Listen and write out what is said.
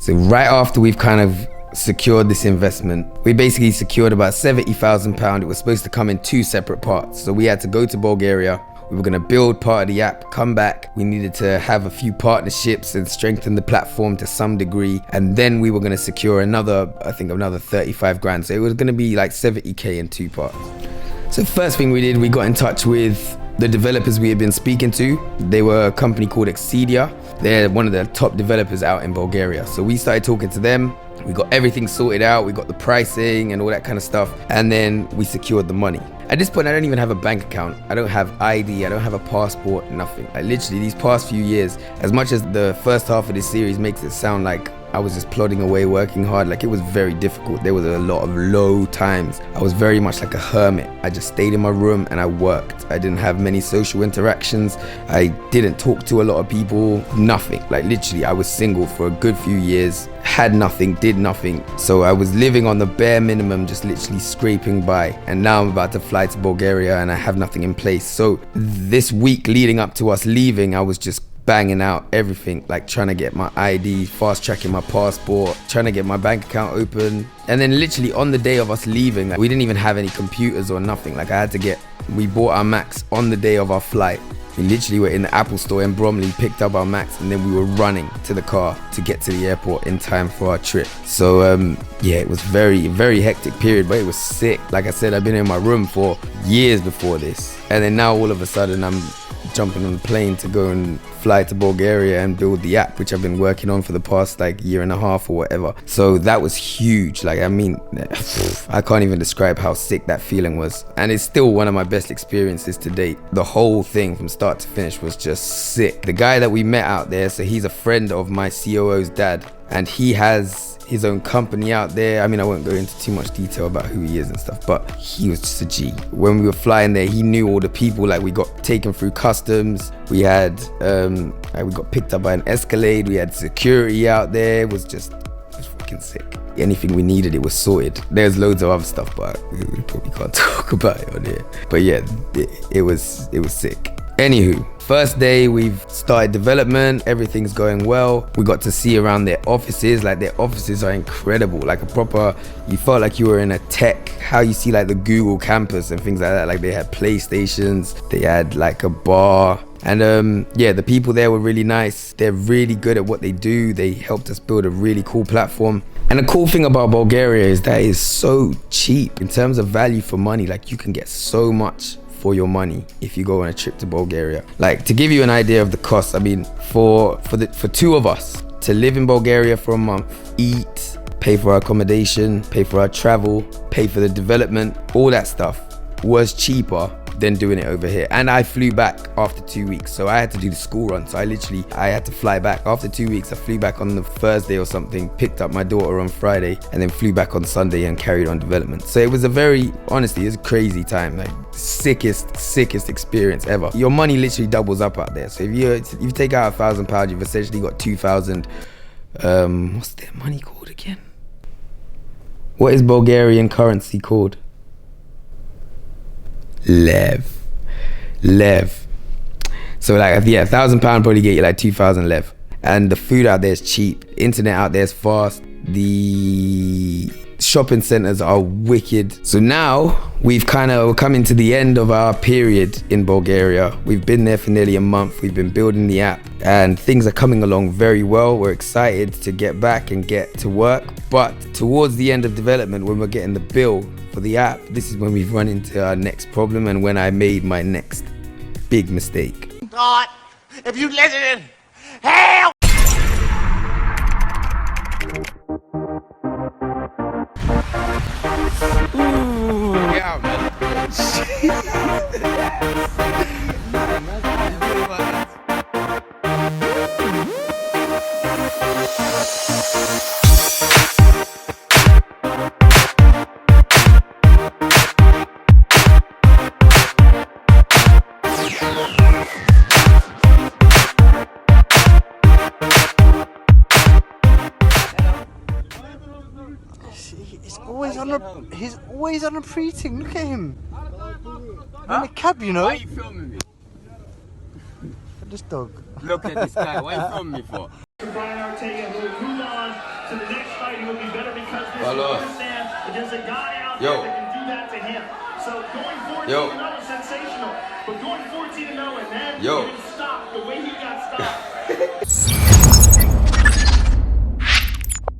So right after we've kind of secured this investment, we basically secured about £70,000. It was supposed to come in 2 separate parts. So we had to go to Bulgaria. We were going to build part of the app, come back. We needed to have a few partnerships and strengthen the platform to some degree. And then we were going to secure another 35 grand. So it was going to be like 70K in 2 parts. So first thing we did, we got in touch with the developers we had been speaking to. They were a company called Excedia. They're one of the top developers out in Bulgaria. So we started talking to them. We got everything sorted out. We got the pricing and all that kind of stuff. And then we secured the money. At this point, I don't even have a bank account. I don't have ID. I don't have a passport, nothing. Like literally these past few years, as much as the first half of this series makes it sound like I was just plodding away, working hard, like it was very difficult. There was a lot of low times. I was very much like a hermit. I just stayed in my room and I worked. I didn't have many social interactions. I didn't talk to a lot of people, nothing. Like literally, I was single for a good few years, had nothing, did nothing. So I was living on the bare minimum, just literally scraping by. And now I'm about to fly to Bulgaria and I have nothing in place. So this week leading up to us leaving, I was just banging out everything, like trying to get my ID, fast tracking my passport, trying to get my bank account open. And then literally on the day of us leaving, like, we didn't even have any computers or nothing. Like we bought our Macs on the day of our flight. We literally were in the Apple store in Bromley, picked up our Macs, and then we were running to the car to get to the airport in time for our trip. So yeah, it was very, very hectic period, but it was sick. Like I said, I've been in my room for years before this. And then now all of a sudden I'm jumping on a plane to go and fly to Bulgaria and build the app, which I've been working on for the past like year and a half or whatever. So that was huge. Like, I mean, I can't even describe how sick that feeling was. And it's still one of my best experiences to date. The whole thing from start to finish was just sick. The guy that we met out there, so he's a friend of my COO's dad, and he has his own company out there. I mean, I won't go into too much detail about who he is and stuff, but he was just a G. When we were flying there, he knew all the people. Like, we got taken through customs. We had, we got picked up by an Escalade. We had security out there. It was fucking sick. Anything we needed, it was sorted. There's loads of other stuff, but we probably can't talk about it on here. But yeah, it was sick. Anywho, first day we've started development, everything's going well. We got to see around their offices. Like, their offices are incredible. Like you felt like you were in a tech, how you see like the Google campus and things like that. Like, they had PlayStations, they had like a bar. And yeah, the people there were really nice. They're really good at what they do. They helped us build a really cool platform. And the cool thing about Bulgaria is that it's so cheap in terms of value for money. Like, you can get so much for your money if you go on a trip to Bulgaria. Like, to give you an idea of the cost, I mean, for 2 of us to live in Bulgaria for a month, eat, pay for our accommodation, pay for our travel, pay for the development, all that stuff was cheaper than doing it over here. And I flew back after 2 weeks, so I had to do the school run. So I had to fly back after 2 weeks. I flew back on the Thursday or something, picked up my daughter on Friday, and then flew back on Sunday and carried on development. So it was honestly, it was a crazy time. Like, sickest experience ever. Your money literally doubles up out there. So if you take out £1,000, you've essentially got 2,000. What's their money called again? What is Bulgarian currency called? Lev. So like, yeah, £1,000 probably get you like 2,000 lev. And the food out there is cheap. Internet out there is fast. The shopping centers are wicked. So now we've kind of coming to the end of our period in Bulgaria. We've been there for nearly a month. We've been building the app and things are coming along very well. We're excited to get back and get to work. But towards the end of development, when we're getting the bill for the app, this is when we've run into our next problem and when I made my next big mistake. God, if you listen, help! Ooh, yeah, man. He's always on a pre-ting. Look at him. Huh? In a cab, you know. Why are you filming me? This dog. Look at this guy. Why are you filming me for? Brian Ortega, who on I lost. There's a guy out Yo. there that can do that to him. So going 14-0 is sensational. But going 14-0 and then Yo. getting stopped the way he got stopped.